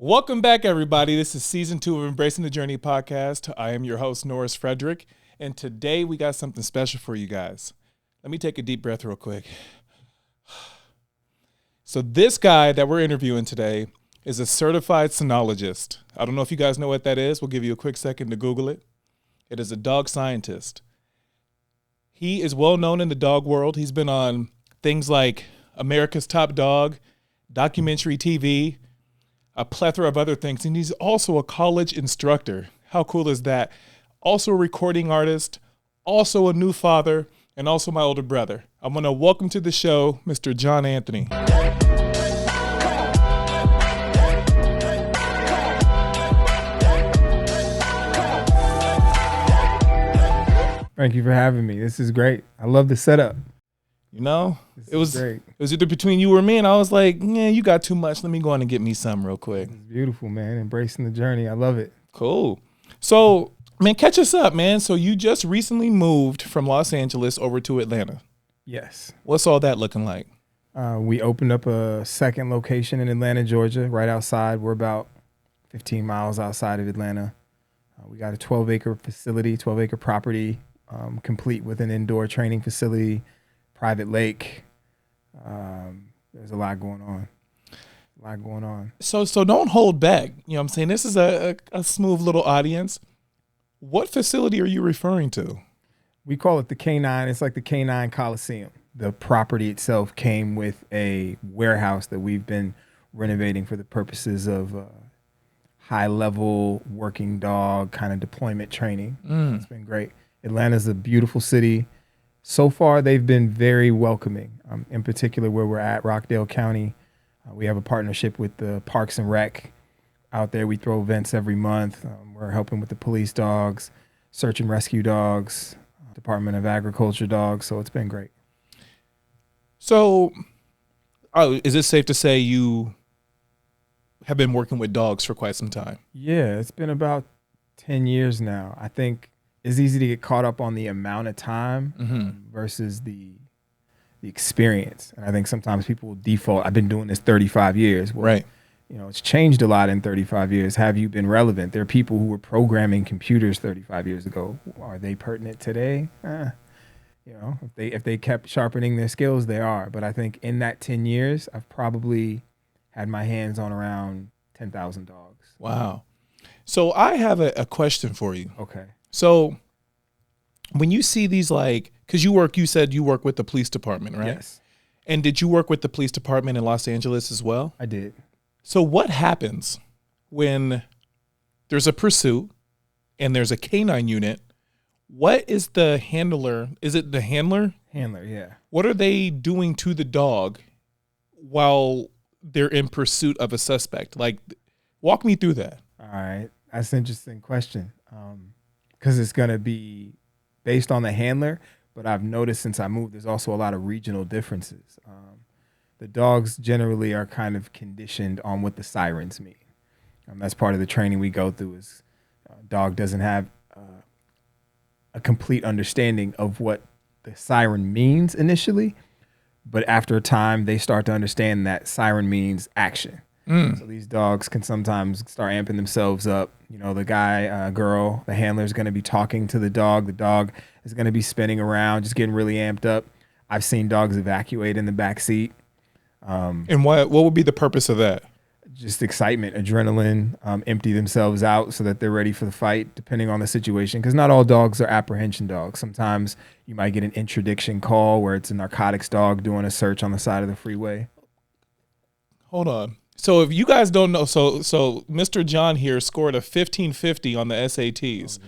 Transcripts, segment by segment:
Welcome back, everybody. This is season 2 of Embracing the Journey podcast. I am your host, Norris Frederick, and today we got something special for you guys. Let me take a deep breath real quick. So this guy that we're interviewing today is a certified cynologist. I don't know if you guys know what that is. We'll give you a quick second to Google it. It is a dog scientist. He is well known in the dog world. He's been on things like America's Top Dog, documentary TV, a plethora of other things, and he's also a college instructor. How cool is that? Also a recording artist, also a new father, and also my older brother. I want to welcome to the show, Mr. John Anthony. Thank you for having me. This is great. I love the setup. You know, This it was great. It was either between you or me, and I was like, yeah, you got too much. Let me go on and get me some real quick. It's beautiful, man. Embracing the journey. I love it. Cool. So, man, catch us up, man. So you just recently moved from Los Angeles over to Atlanta. Yes. What's all that looking like? We opened up a second location in Atlanta, Georgia, right outside. We're about 15 miles outside of Atlanta. We got a 12-acre facility, 12-acre property, complete with an indoor training facility, private lake. There's a lot going on. So don't hold back. You know what I'm saying? This is a smooth little audience. What facility are you referring to? We call it the canine. It's like the canine Coliseum. The property itself came with a warehouse that we've been renovating for the purposes of high-level working dog kind of deployment training. It's been great. Atlanta's a beautiful city. So far, they've been very welcoming. In particular, where we're at, Rockdale County, we have a partnership with the Parks and Rec out there. We throw events every month. We're helping with the police dogs, search and rescue dogs, Department of Agriculture dogs. So it's been great. So, is it safe to say you have been working with dogs for quite some time? Yeah, it's been about 10 years now. I think it's easy to get caught up on the amount of time versus the experience. And I think sometimes people will default, I've been doing this 35 years. Well, Right. You know, it's changed a lot in 35 years. Have you been relevant? There are people who were programming computers 35 years ago. Are they pertinent today? You know, if they kept sharpening their skills, they are. But I think in that 10 years, I've probably had my hands on around 10,000 dogs. Wow. So I have a question for you. Okay. So when you see these, like, because you said you work with the police department, right? Yes, And did you work with the police department in Los Angeles as well? I did. So what happens when there's a pursuit and there's a canine unit? What is the handler? Is it the handler? Handler, yeah. What are they doing to the dog while they're in pursuit of a suspect? Like, walk me through that. All right. That's an interesting question because it's going to be based on the handler. But I've noticed since I moved, there's also a lot of regional differences. The dogs generally are kind of conditioned on what the sirens mean. That's part of the training we go through is dog doesn't have a complete understanding of what the siren means initially. But after a time, they start to understand that siren means action. So these dogs can sometimes start amping themselves up. You know, the guy, girl, the handler is going to be talking to the dog. The dog is going to be spinning around, just getting really amped up. I've seen dogs evacuate in the back seat. And what would be the purpose of that? Just excitement, adrenaline, empty themselves out so that they're ready for the fight, depending on the situation. Because not all dogs are apprehension dogs. Sometimes you might get an interdiction call where it's a narcotics dog doing a search on the side of the freeway. Hold on. So if you guys don't know, so Mr. John here scored a 1550 on the SATs.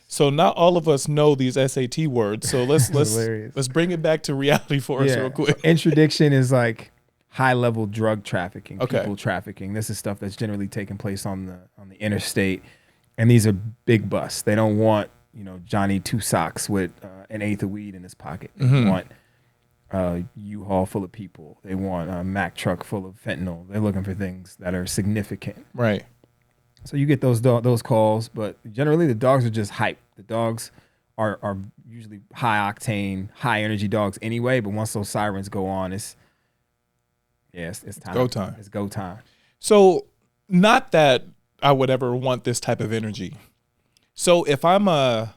So not all of us know these SAT words. So let's bring it back to reality for us real quick. So interdiction is like high-level drug trafficking, Okay. people trafficking. This is stuff that's generally taking place on the interstate, and these are big busts. They don't want Johnny Two Socks with an eighth of weed in his pocket. They want U-Haul full of people. They want a Mack truck full of fentanyl. They're looking for things that are significant. Right. So you get those calls, but generally the dogs are just hype. The dogs are usually high octane, high energy dogs anyway. But once those sirens go on, it's time. Go time. It's go time. So Not that I would ever want this type of energy. So if I'm a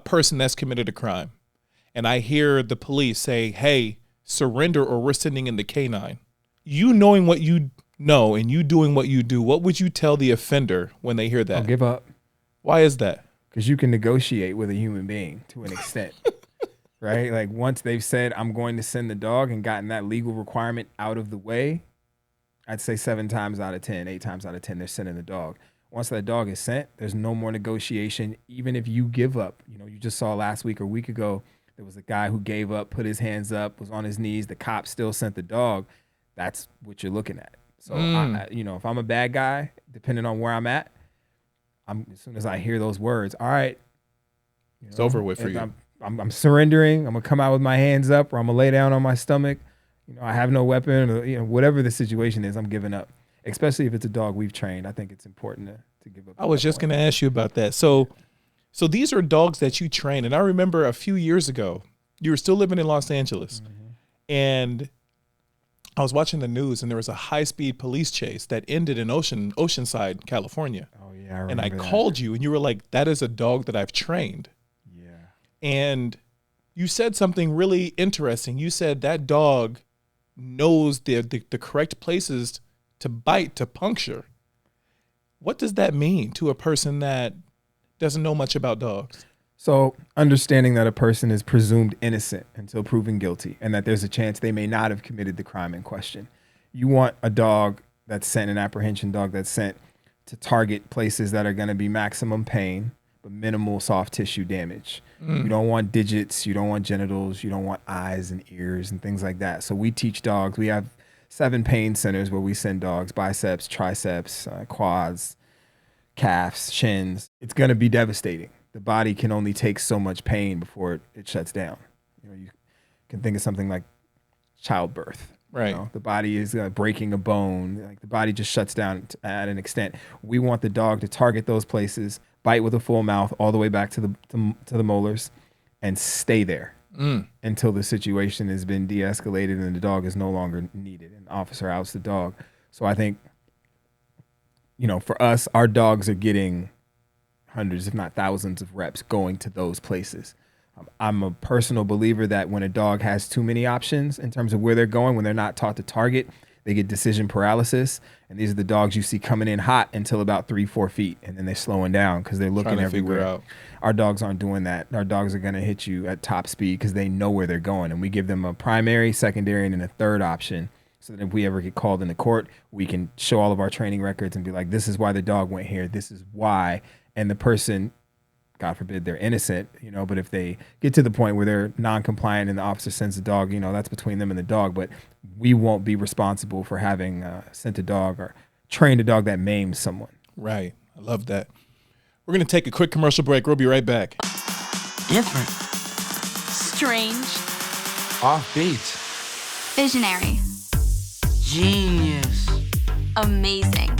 person that's committed a crime and I hear the police say, hey, surrender or we're sending in the canine, you knowing what you know and you doing what you do, what would you tell the offender when they hear that? I'll give up. Why is that? Because you can negotiate with a human being to an extent, right? Like once they've said, I'm going to send the dog and gotten that legal requirement out of the way, I'd say 7 times out of 10, 8 times out of 10, they're sending the dog. Once that dog is sent, there's no more negotiation. Even if you give up, you just saw last week or a week ago, there was a guy who gave up, put his hands up, was on his knees. The cop still sent the dog. That's what you're looking at. So, if I'm a bad guy, depending on where I'm at, as soon as I hear those words, all right, it's over with for you. I'm surrendering. I'm gonna come out with my hands up, or I'm gonna lay down on my stomach. I have no weapon, or whatever the situation is, I'm giving up. Especially if it's a dog we've trained, I think it's important to give up. I was just gonna ask you about that. So these are dogs that you train, and I remember a few years ago, you were still living in Los Angeles, and I was watching the news, and there was a high-speed police chase that ended in Oceanside, California. Oh yeah, I remember and I that. called you, and you were like, "That is a dog that I've trained." Yeah. And you said something really interesting. You said that dog knows the correct places to bite, to puncture. What does that mean to a person that doesn't know much about dogs? So understanding that a person is presumed innocent until proven guilty, and that there's a chance they may not have committed the crime in question. You want a dog that's sent, an apprehension dog that's sent to target places that are going to be maximum pain, but minimal soft tissue damage. You don't want digits, you don't want genitals, you don't want eyes and ears and things like that. So we teach dogs. We have 7 pain centers where we send dogs: biceps, triceps, quads, calves, shins. It's going to be devastating. The body can only take so much pain before it shuts down. You can think of something like childbirth. Right. The body is breaking a bone. Like the body just shuts down at an extent. We want the dog to target those places, bite with a full mouth all the way back to the molars, and stay there until the situation has been de-escalated and the dog is no longer needed and the officer outs the dog. So I think, for us, our dogs are getting hundreds, if not thousands of reps going to those places. I'm a personal believer that when a dog has too many options in terms of where they're going, when they're not taught to target, they get decision paralysis. And these are the dogs you see coming in hot until about 3-4 feet, and then they're slowing down because they're looking everywhere. Our dogs aren't doing that. Our dogs are going to hit you at top speed because they know where they're going. And we give them a primary, secondary, and then a third option, so that if we ever get called into court, we can show all of our training records and be like, this is why the dog went here. This is why. And the person, God forbid, they're innocent, but if they get to the point where they're non-compliant and the officer sends the dog, that's between them and the dog. But we won't be responsible for having sent a dog or trained a dog that maims someone. Right. I love that. We're going to take a quick commercial break. We'll be right back. Different. Strange. Offbeat. Visionary. Genius. Amazing.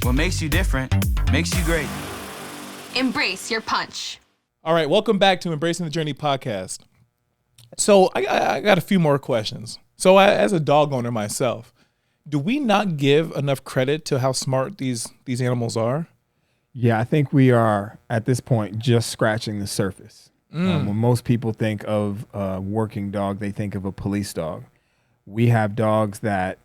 What makes you different makes you great. Embrace your punch. All right, welcome back to Embracing the Journey podcast. So I got a few more questions. So as a dog owner myself, do we not give enough credit to how smart these animals are? Yeah, I think we are at this point just scratching the surface. When most people think of a working dog, they think of a police dog. We have dogs that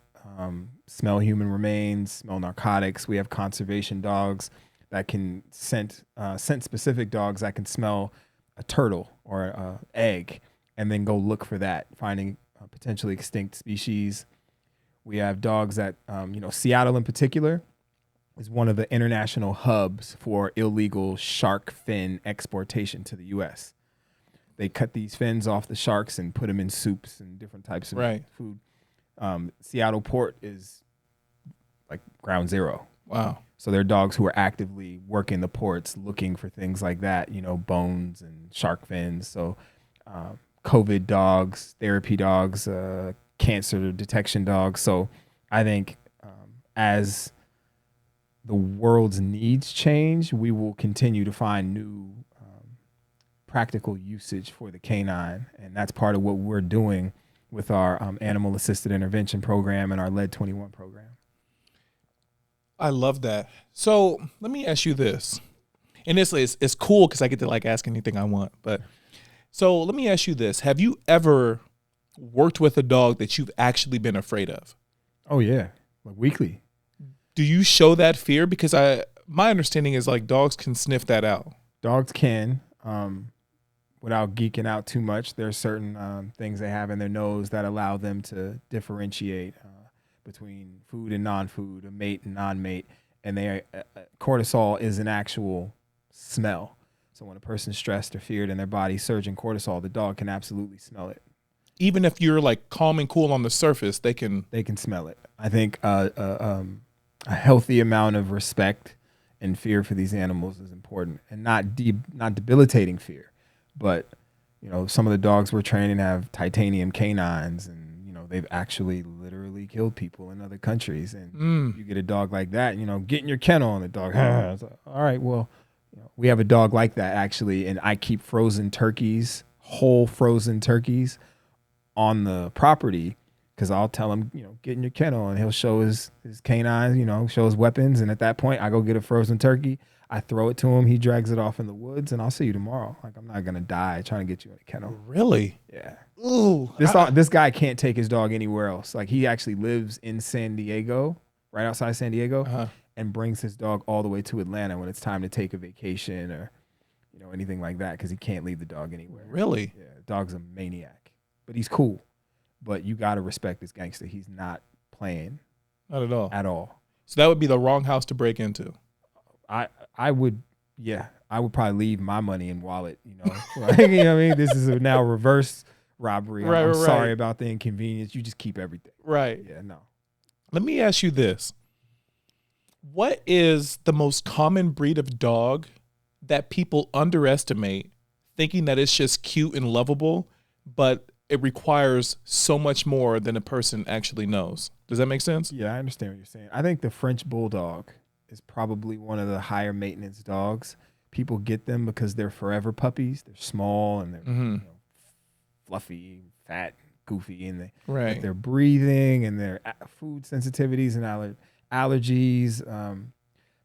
smell human remains, smell narcotics. We have conservation dogs that can scent specific dogs that can smell a turtle or an egg and then go look for that, finding potentially extinct species. We have dogs that, Seattle in particular is one of the international hubs for illegal shark fin exportation to the U.S. They cut these fins off the sharks and put them in soups and different types of food. Seattle port is like ground zero. Wow. So there are dogs who are actively working the ports looking for things like that, bones and shark fins. So COVID dogs, therapy dogs, cancer detection dogs. So I think as the world's needs change, we will continue to find new practical usage for the canine. And that's part of what we're doing with our animal assisted intervention program and our LED 21 program. I love that. So let me ask you this. And it's cool because I get to like ask anything I want. But so let me ask you this. Have you ever worked with a dog that you've actually been afraid of? Oh yeah, like weekly. Do you show that fear? Because my understanding is like dogs can sniff that out. Dogs can, without geeking out too much. There's certain things they have in their nose that allow them to differentiate between food and non-food, a mate and non-mate. And cortisol is an actual smell. So when a person's stressed or feared and their body's surging cortisol, the dog can absolutely smell it. Even if you're like calm and cool on the surface, they can smell it. I think a healthy amount of respect and fear for these animals is important, and not debilitating fear. But some of the dogs we're training have titanium canines, and they've actually literally killed people in other countries. And you get a dog like that, get in your kennel, and the dog, it's like, all right, well, we have a dog like that actually, and I keep whole frozen turkeys on the property, because I'll tell him, get in your kennel, and he'll show his canines, show his weapons. And at that point, I go get a frozen turkey. I throw it to him. He drags it off in the woods, and I'll see you tomorrow. Like, I'm not going to die trying to get you in a kennel. Really? Yeah. Ooh. This guy can't take his dog anywhere else. Like, he actually lives in San Diego, right outside San Diego, and brings his dog all the way to Atlanta when it's time to take a vacation or, anything like that, because he can't leave the dog anywhere. Really? Yeah. The dog's a maniac, but he's cool. But you got to respect this gangster. He's not playing. Not at all. At all. So that would be the wrong house to break into. I would probably leave my money and wallet, Like, you know what I mean? This is now reverse robbery. I'm sorry about the inconvenience. You just keep everything. Right. Yeah, no. Let me ask you this. What is the most common breed of dog that people underestimate, thinking that it's just cute and lovable, but it requires so much more than a person actually knows? Does that make sense? Yeah, I understand what you're saying. I think the French Bulldog is probably one of the higher maintenance dogs. People get them because they're forever puppies. They're small and they're fluffy, fat, goofy, and they're breathing and their food sensitivities and allergies.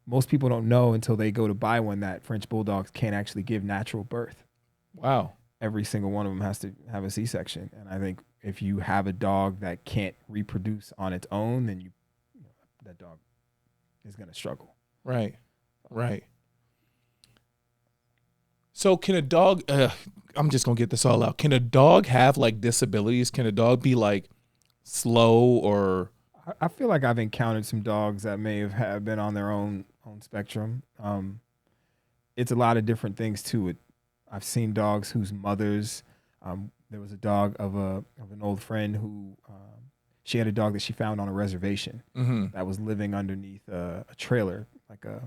Most people don't know until they go to buy one that French Bulldogs can't actually give natural birth. Wow. Every single one of them has to have a C-section. And I think if you have a dog that can't reproduce on its own, then that dog is going to struggle. Right. Right. So can a dog, I'm just going to get this all out. Can a dog have like disabilities? Can a dog be like slow or? I feel like I've encountered some dogs that may have been on their own spectrum. It's a lot of different things to it. I've seen dogs whose mothers, there was a dog of an old friend who, she had a dog that she found on a reservation that was living underneath a trailer, like a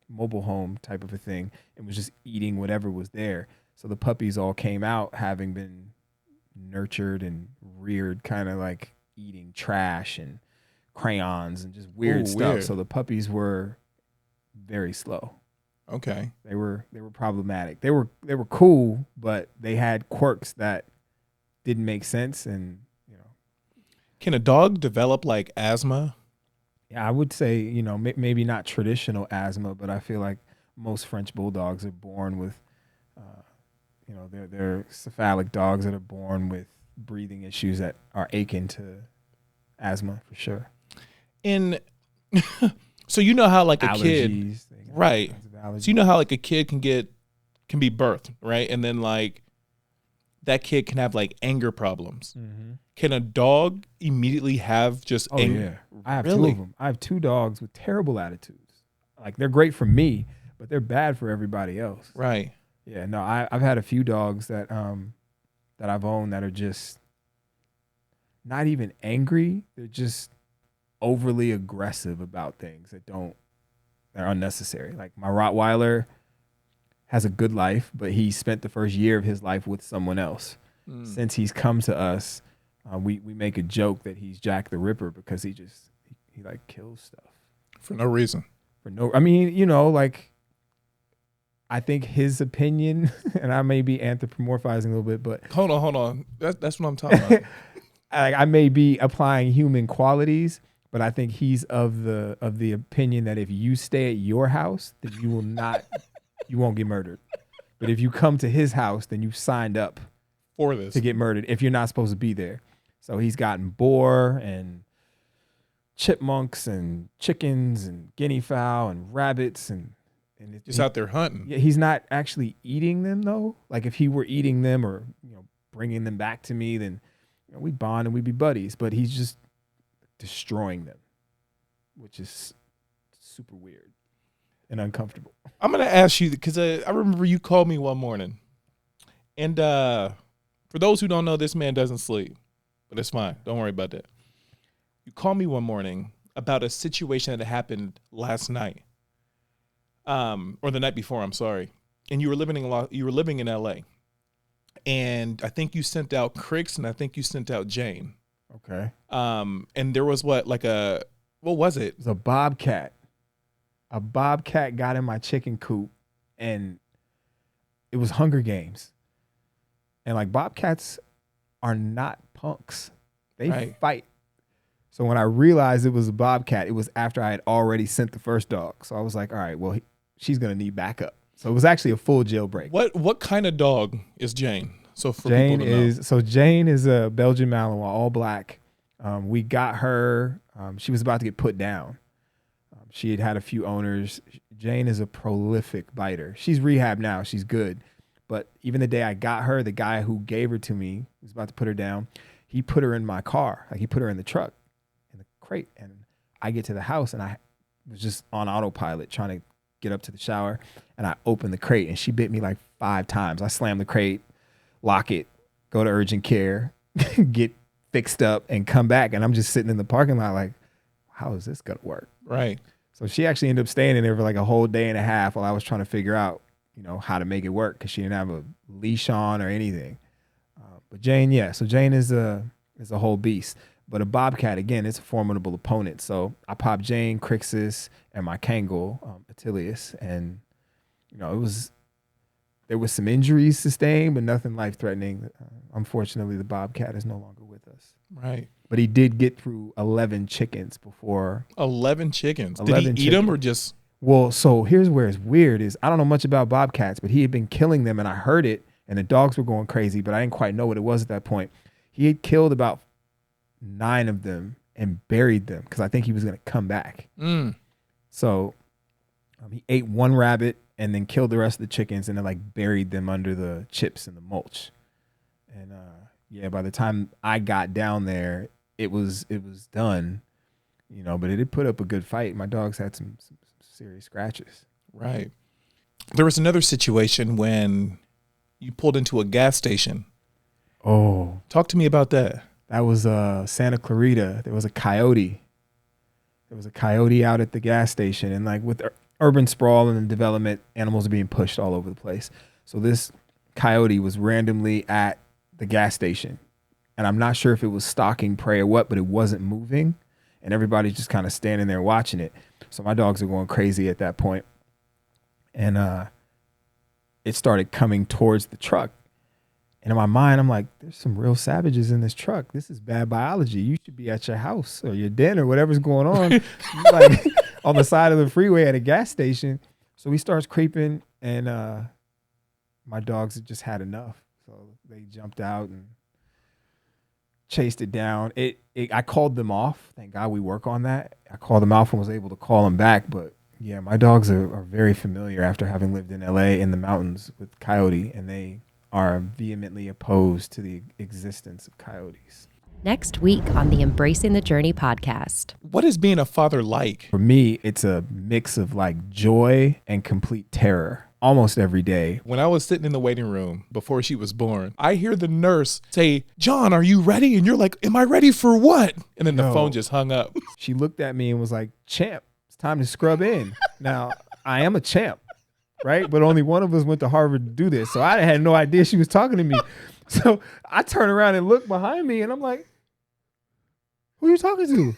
mobile home type of a thing, and was just eating whatever was there. So the puppies all came out having been nurtured and reared, kind of like eating trash and crayons and just weird stuff. Weird. So the puppies were very slow. Okay. They were problematic. They were cool, but they had quirks that didn't make sense. And can a dog develop like asthma? Yeah, I would say maybe not traditional asthma, but I feel like most French Bulldogs are born with, they're cephalic dogs that are born with breathing issues that are akin to asthma for sure. And so how like allergies, a kid, right? So how like a kid can be birthed, right? And then like that kid can have like anger problems. Mm-hmm. Can a dog immediately have just anger? Yeah. I have two of them. I have two dogs with terrible attitudes. Like, they're great for me, but they're bad for everybody else. Right. Yeah, no, I've had a few dogs that I've owned that are just not even angry. They're just overly aggressive about things they're unnecessary. Like, my Rottweiler has a good life, but he spent the first year of his life with someone else. Since he's come to us, we make a joke that he's Jack the Ripper because he like kills stuff for no reason. Like, I think his opinion, and I may be anthropomorphizing a little bit, but hold on. That's what I'm talking about. I may be applying human qualities, But I think he's of the opinion that if you stay at your house, then you won't get murdered. But if you come to his house, then you signed up For this. to get murdered if you're not supposed to be there. So he's gotten boar and chipmunks and chickens and guinea fowl and rabbits and Just out there hunting. Yeah, he's not actually eating them though. Like if he were eating them or bringing them back to me, then we'd bond and we'd be buddies. But he's just destroying them, which is super weird and uncomfortable. I'm going to ask you, because I remember you called me one morning. And for those who don't know, this man doesn't sleep. But it's fine. Don't worry about that. You called me one morning about a situation that happened last night. Or the night before, I'm sorry. And you were living in LA. And I think you sent out Crix and I think you sent out Jane. Okay. And there was what was it? It was a bobcat. A bobcat got in my chicken coop and it was Hunger Games. And like bobcats are not punks. They fight. So when I realized it was a bobcat, it was after I had already sent the first dog. So I was like, all right, well, she's going to need backup. So it was actually a full jailbreak. What kind of dog is Jane? So for Jane people to know. Jane is a Belgian Malinois, all black. We got her. She was about to get put down. She had a few owners. Jane is a prolific biter. She's rehab now. She's good. But even the day I got her, the guy who gave her to me was about to put her down. He put her in my car. Like he put her in the truck, in the crate. And I get to the house and I was just on autopilot trying to get up to the shower. And I opened the crate and she bit me like 5 times. I slammed the crate, lock it, go to urgent care, get fixed up and come back. And I'm just sitting in the parking lot like, how is this going to work? Right. So she actually ended up staying in there for like a whole day and a half while I was trying to figure out, how to make it work because she didn't have a leash on or anything. But Jane, yeah. So Jane is a whole beast. But a bobcat, again, it's a formidable opponent. So I popped Jane, Crixus, and my Kangol, Attilius. And, there was some injuries sustained, but nothing life-threatening. Unfortunately, the bobcat is no longer with us. Right. But he did get through 11 chickens before. 11 chickens. 11 Did he eat them or just? Well, so here's where it's weird is I don't know much about bobcats, but he had been killing them and I heard it and the dogs were going crazy, but I didn't quite know what it was at that point. He had killed about 9 of them and buried them because I think he was going to come back. So he ate 1 rabbit and then killed the rest of the chickens and then like buried them under the chips and the mulch. And by the time I got down there, it was done, but it did put up a good fight. My dogs had some serious scratches. Right. There was another situation when you pulled into a gas station. Oh. Talk to me about that. That was Santa Clarita. There was a coyote. There was a coyote out at the gas station. And like with urban sprawl and development, animals are being pushed all over the place. So this coyote was randomly at the gas station. And I'm not sure if it was stalking prey or what, but it wasn't moving. And everybody's just kind of standing there watching it. So my dogs are going crazy at that point. And it started coming towards the truck. And in my mind, I'm like, there's some real savages in this truck. This is bad biology. You should be at your house or your den or whatever's going on, like on the side of the freeway at a gas station. So he starts creeping and my dogs had just had enough. So they jumped out and chased it down. I called them off. Thank God we work on that. I called them off and was able to call them back. But yeah, my dogs are very familiar after having lived in LA in the mountains with coyote, and they are vehemently opposed to the existence of coyotes. Next week on the Embracing the Journey podcast. What is being a father like? For me, it's a mix of like joy and complete terror. Almost every day. When I was sitting in the waiting room before she was born, I hear the nurse say, "John, are you ready?" And you're like, "Am I ready for what?" And then the phone just hung up. She looked at me and was like, "Champ, it's time to scrub in." Now, I am a champ, right? But only one of us went to Harvard to do this. So I had no idea she was talking to me. So I turn around and look behind me and I'm like, who are you talking to?